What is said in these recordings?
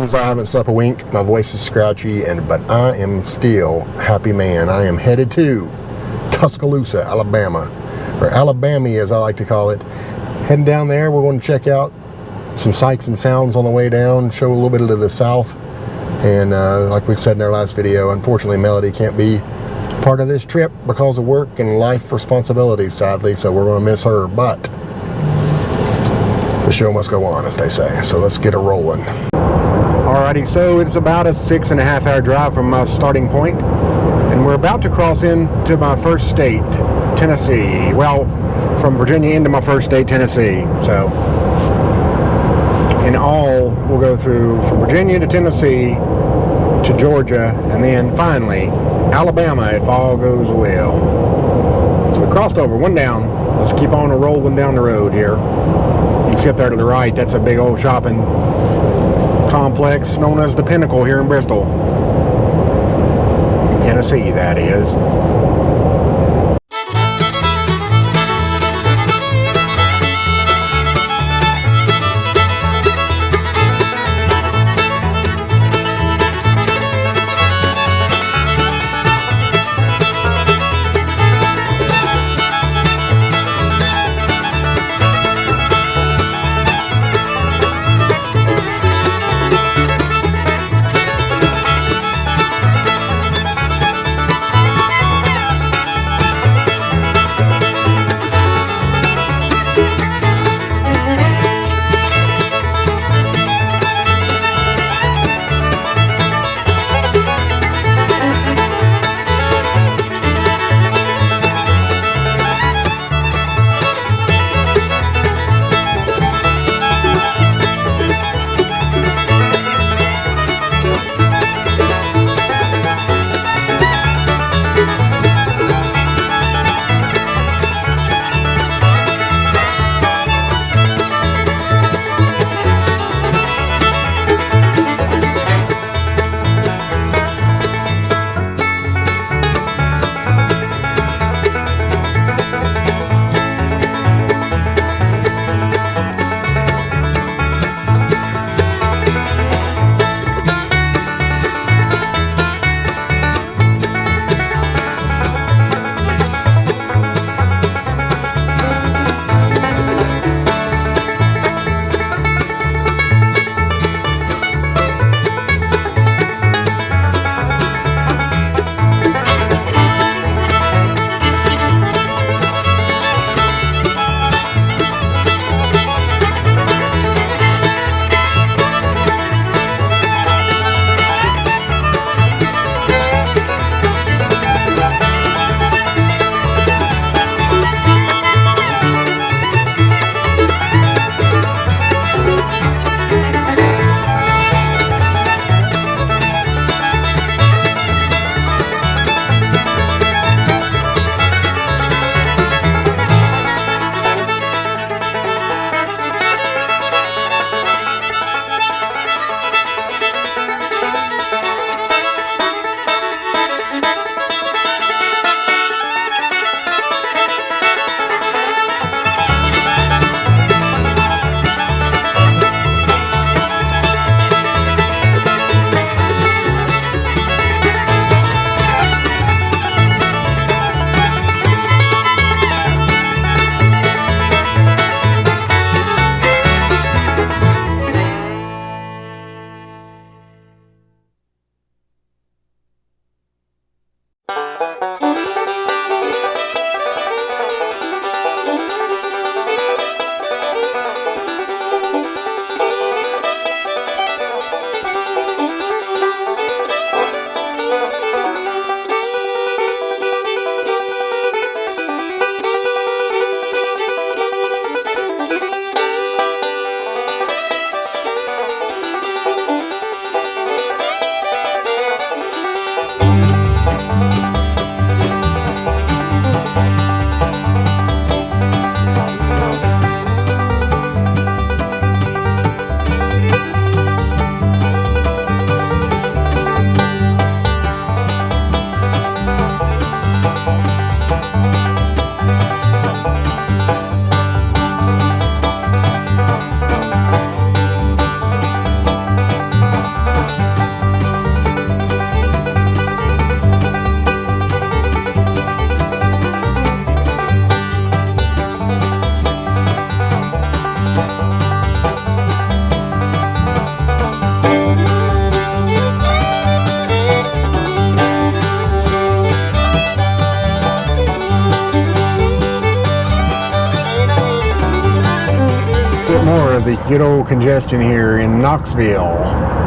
friends, I haven't slept a wink. My voice is scratchy, but I am still happy man. I am headed to Tuscaloosa, Alabama, or Alabama as I like to call it. Heading down there, we're going to check out some sights and sounds on the way down, show a little bit of the South. And like we said in our last video, unfortunately Melody can't be part of this trip because of work and life responsibilities, sadly, so we're going to miss her, but the show must go on, as they say. So let's get it rolling. Alrighty, so it's about a 6.5 hour drive from my starting point, and we're about to cross into my first state, Tennessee. Well, from Virginia into my first state, Tennessee. So in all, we'll go through from Virginia to Tennessee to Georgia, and then finally Alabama if all goes well. So we crossed over, one down. Let's keep on rolling down the road here. You can see up there to the right, that's a big old shopping complex known as the Pinnacle here in Bristol, Tennessee, that is. the good old congestion here in Knoxville.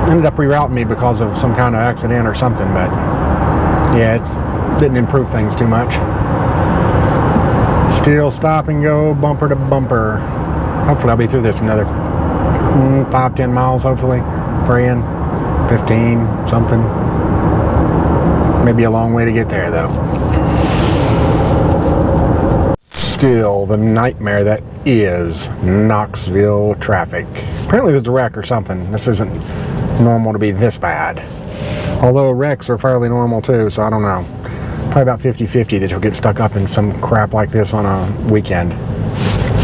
Ended up rerouting me because of some kind of accident or something, but yeah, it didn't improve things too much. Still stop and go, bumper to bumper. Hopefully I'll be through this another 5-10 miles, hopefully. Praying. 15, something. Maybe a long way to get there, though. Still the nightmare that is Knoxville traffic. Apparently there's a wreck or something. This isn't normal to be this bad. Although wrecks are fairly normal too, so I don't know. Probably about 50-50 that you'll get stuck up in some crap like this on a weekend.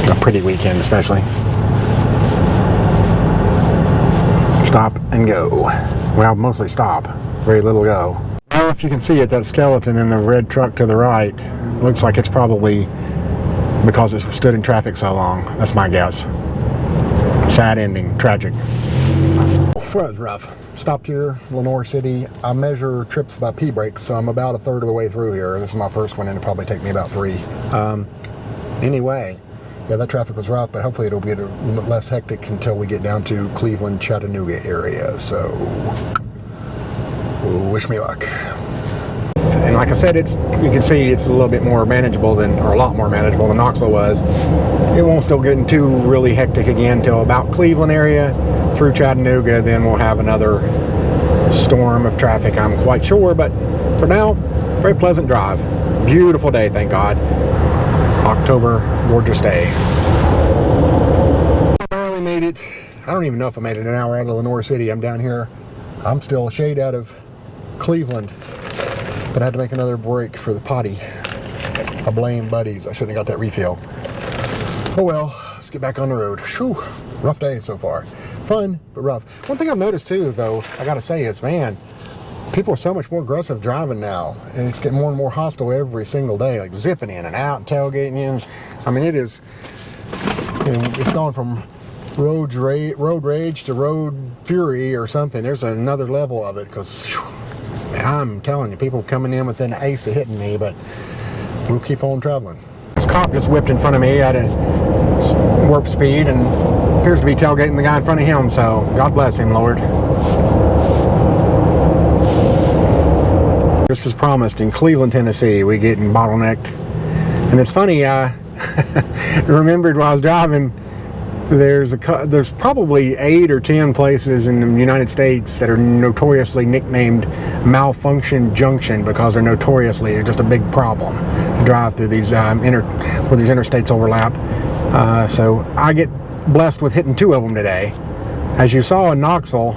A pretty weekend especially. Stop and go. Well, mostly stop. Very little go. Well, if you can see it, that skeleton in the red truck to the right looks like it's probably because it stood in traffic so long. That's my guess. Sad ending. Tragic. Well, it was rough. Stopped here, Lenore City. I measure trips by P-brakes, so I'm about a third of the way through here. This is my first one, and it'll probably take me about 3. Anyway, yeah, that traffic was rough, but hopefully it'll get a little bit less hectic until we get down to Cleveland, Chattanooga area. So, wish me luck. And like I said, you can see it's a little bit more manageable than, or a lot more manageable than Knoxville was. It won't still get into really hectic again until about Cleveland area through Chattanooga. Then we'll have another storm of traffic, I'm quite sure. But for now, very pleasant drive. Beautiful day, thank God. October, gorgeous day. I barely made it. I don't even know if I made it an hour out of Lenore City. I'm down here. I'm still a shade out of Cleveland. But I had to make another break for the potty. I blame Buddies. I shouldn't have got that refill. Oh well, let's get back on the road. Whew, rough day so far. Fun, but rough. One thing I've noticed too, though, I gotta say is, man, people are so much more aggressive driving now. And it's getting more and more hostile every single day, like zipping in and out and tailgating in. I mean, it is, it's gone from road rage to road fury or something. There's another level of it, because I'm telling you, people coming in within an ace of hitting me, but we'll keep on traveling. This cop just whipped in front of me at a warp speed and appears to be tailgating the guy in front of him, so God bless him, Lord. Just as promised, in Cleveland, Tennessee, we getting bottlenecked. And it's funny, I remembered while I was driving, there's probably 8 or 10 places in the United States that are notoriously nicknamed Malfunction Junction because they're notoriously just a big problem to drive through these where these interstates overlap. So I get blessed with hitting 2 of them today. As you saw in Knoxville,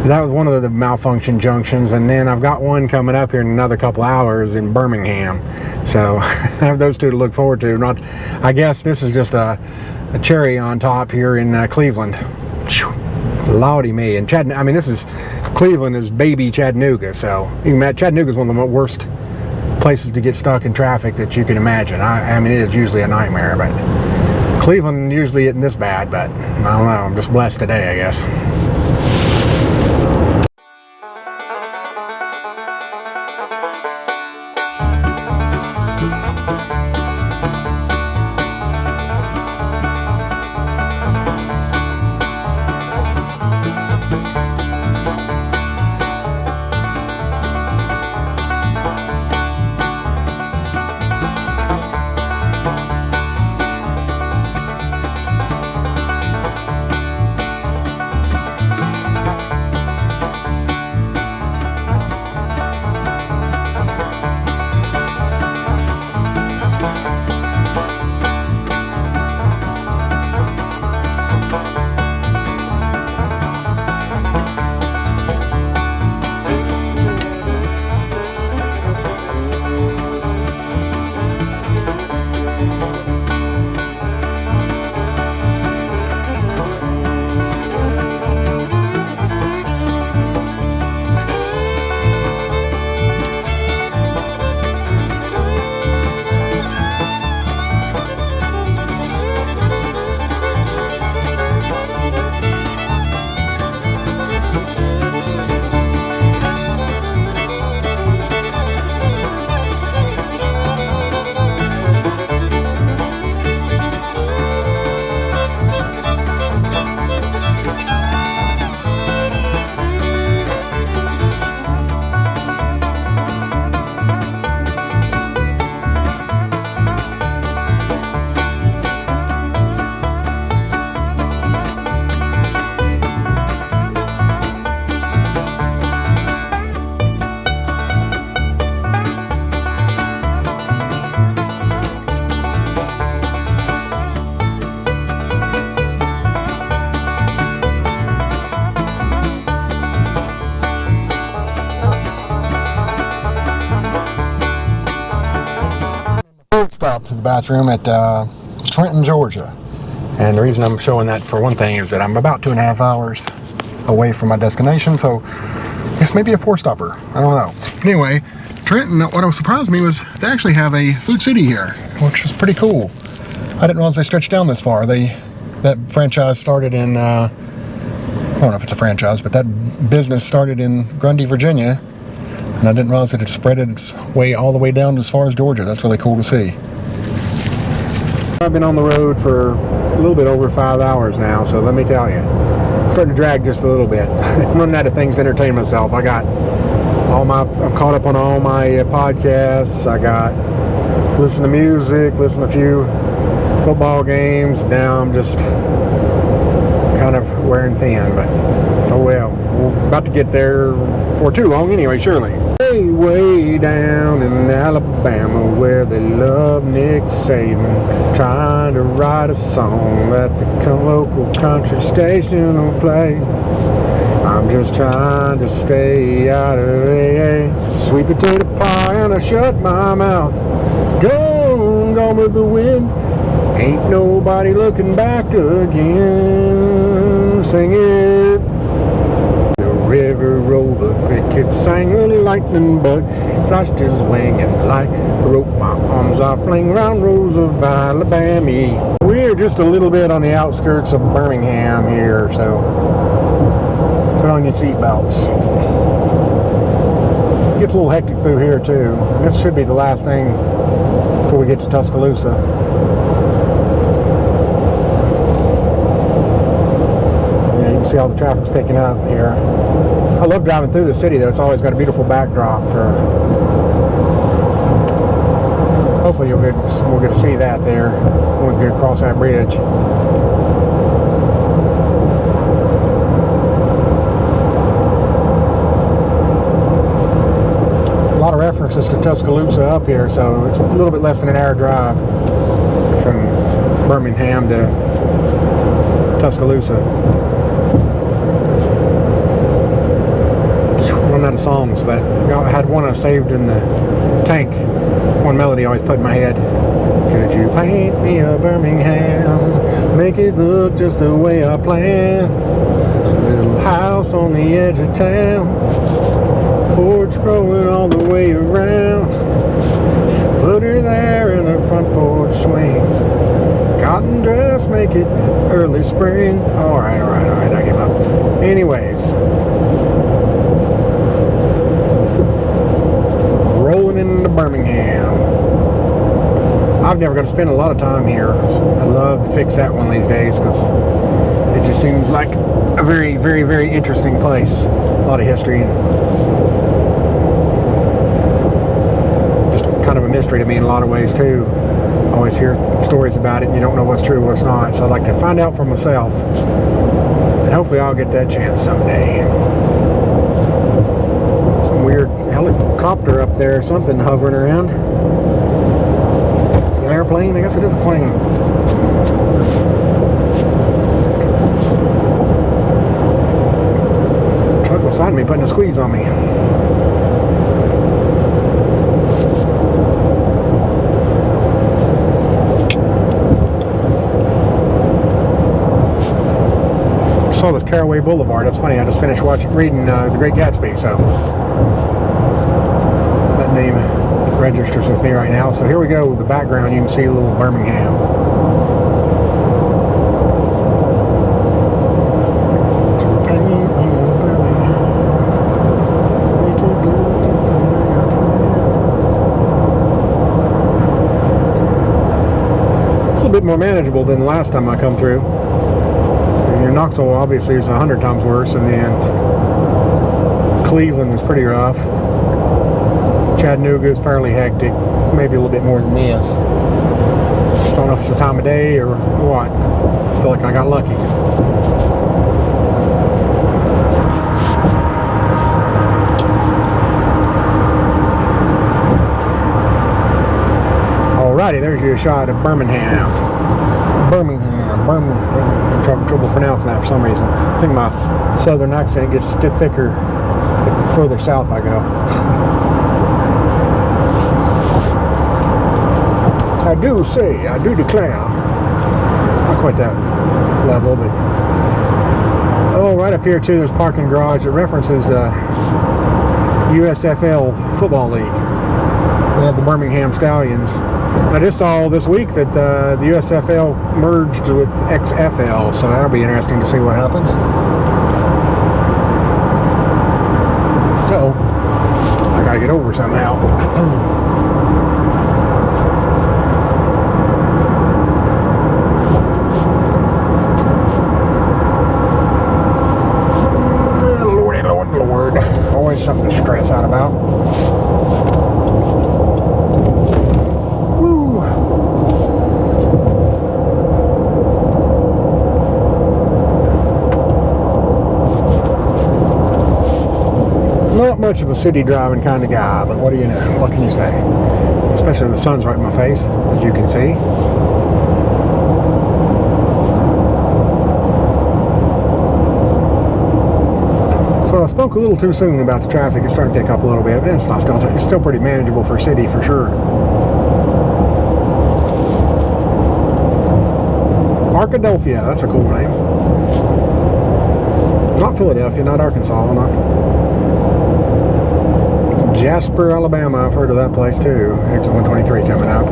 that was one of the malfunction junctions, and then I've got one coming up here in another couple hours in Birmingham. So I have those 2 to look forward to. I guess this is just a cherry on top here in Cleveland. Lordy me. And Chattanooga, I mean, Cleveland is baby Chattanooga, so you can imagine Chattanooga is one of the worst places to get stuck in traffic that you can imagine. I mean, it is usually a nightmare, but Cleveland usually isn't this bad, but I don't know, I'm just blessed today, I guess. stop to the bathroom at Trenton, Georgia. And the reason I'm showing that, for one thing, is that I'm about 2.5 hours away from my destination, so this may be a 4-stopper. I don't know. Anyway, Trenton, what surprised me was they actually have a Food City here, which is pretty cool. I didn't realize they stretched down this far. That franchise started in, I don't know if it's a franchise, but that business started in Grundy, Virginia, and I didn't realize that it spread its way all the way down as far as Georgia. That's really cool to see. I've been on the road for a little bit over 5 hours now, so let me tell you, it's starting to drag just a little bit. I'm running out of things to entertain myself. I'm caught up on all my podcasts. I got listen to music, listen to a few football games. Now I'm just kind of wearing thin, but oh well. We're about to get there for too long anyway, surely. Way down in Alabama where they love Nick Saban, trying to write a song that the local country station will play. I'm just trying to stay out of AA. Sweet potato pie and I shut my mouth. Gone with the wind. Ain't nobody looking back again. Sing it. The river rolled, the crickets sang, the lightning bug flashed his wing, and like a rope my arms I fling round rows of Alabama. We're just a little bit on the outskirts of Birmingham here, so put on your seatbelts. Gets a little hectic through here too. This should be the last thing before we get to Tuscaloosa. See all the traffic's picking up here. I love driving through the city though. It's always got a beautiful backdrop for. Hopefully we'll get to see that there when we get across that bridge. A lot of references to Tuscaloosa up here, so it's a little bit less than an hour drive from Birmingham to Tuscaloosa. Out of songs, but I had one I saved in the tank. It's one melody I always put in my head. Could you paint me a Birmingham, make it look just the way I planned? A little house on the edge of town, porch growing all the way around. Put her there in her front porch swing. Cotton dress, make it early spring. Alright, I give up. Anyways, rolling into Birmingham. I'm never going to spend a lot of time here. I'd love to fix that one these days because it just seems like a very, very, very interesting place. A lot of history and just kind of a mystery to me in a lot of ways too. I always hear stories about it and you don't know what's true, what's not. So I'd like to find out for myself. And hopefully I'll get that chance someday. Some weird helicopter up there, something hovering around. An airplane? I guess it is a plane. Truck beside me putting a squeeze on me. Saw this Caraway Boulevard. That's funny. I just finished reading The Great Gatsby, so that name registers with me right now. So here we go with the background. You can see a little Birmingham. It's a little bit more manageable than the last time I come through. Knoxville obviously is 100 times worse, and then Cleveland was pretty rough. Chattanooga is fairly hectic, maybe a little bit more than this. I don't know if it's the time of day or what. I feel like I got lucky. Alrighty, there's your shot of Birmingham. I'm having trouble pronouncing that for some reason. I think my southern accent gets thicker the further south I go. do say, I do declare. Not quite that level, but oh, right up here too, there's a parking garage that references the USFL Football League. We have the Birmingham Stallions. I just saw this week that the USFL merged with XFL, so that'll be interesting to see what happens. So, I gotta get over somehow. Lord. Always something to stress out about. Woo. Not much of a city driving kind of guy, but what do you know? What can you say? Especially when the sun's right in my face, as you can see. So I spoke a little too soon about the traffic. It's starting to pick up a little bit, but it's still pretty manageable for a city for sure. Arkadelphia, that's a cool name. Not Philadelphia, not Arkansas, not Jasper, Alabama. I've heard of that place too. Exit 123 coming up.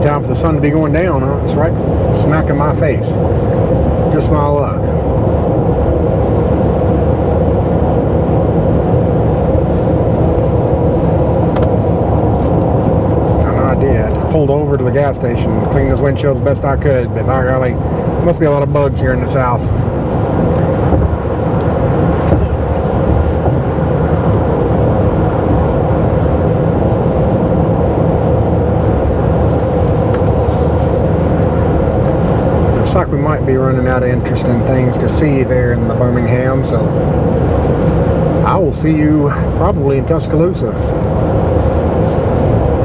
Time for the sun to be going down, huh? It's right smack in my face. Just my luck. I know I did. Pulled over to the gas station, cleaned those windshields the best I could, but by golly, must be a lot of bugs here in the south. Looks like we might be running out of interesting things to see there in the Birmingham, so I will see you probably in Tuscaloosa.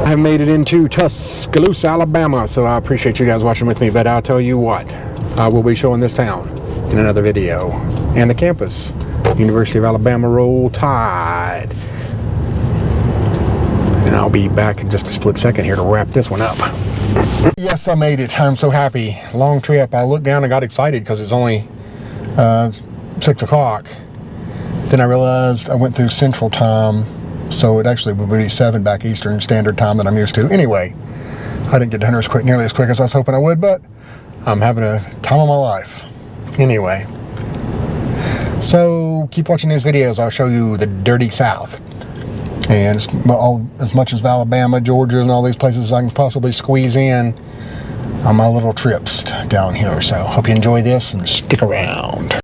I've made it into Tuscaloosa, Alabama, so I appreciate you guys watching with me, but I'll tell you what, I will be showing this town in another video, and the campus, University of Alabama, Roll Tide. And I'll be back in just a split second here to wrap this one up. Yes, I made it. I'm so happy. Long trip. I looked down and got excited because it's only 6 o'clock. Then I realized I went through Central Time, so it actually would be 7 back Eastern Standard Time that I'm used to. Anyway, I didn't get done nearly as quick as I was hoping I would, but I'm having a time of my life. Anyway, so keep watching these videos. I'll show you the dirty South. And as much as Alabama, Georgia, and all these places I can possibly squeeze in on my little trips down here. So hope you enjoy this and stick around.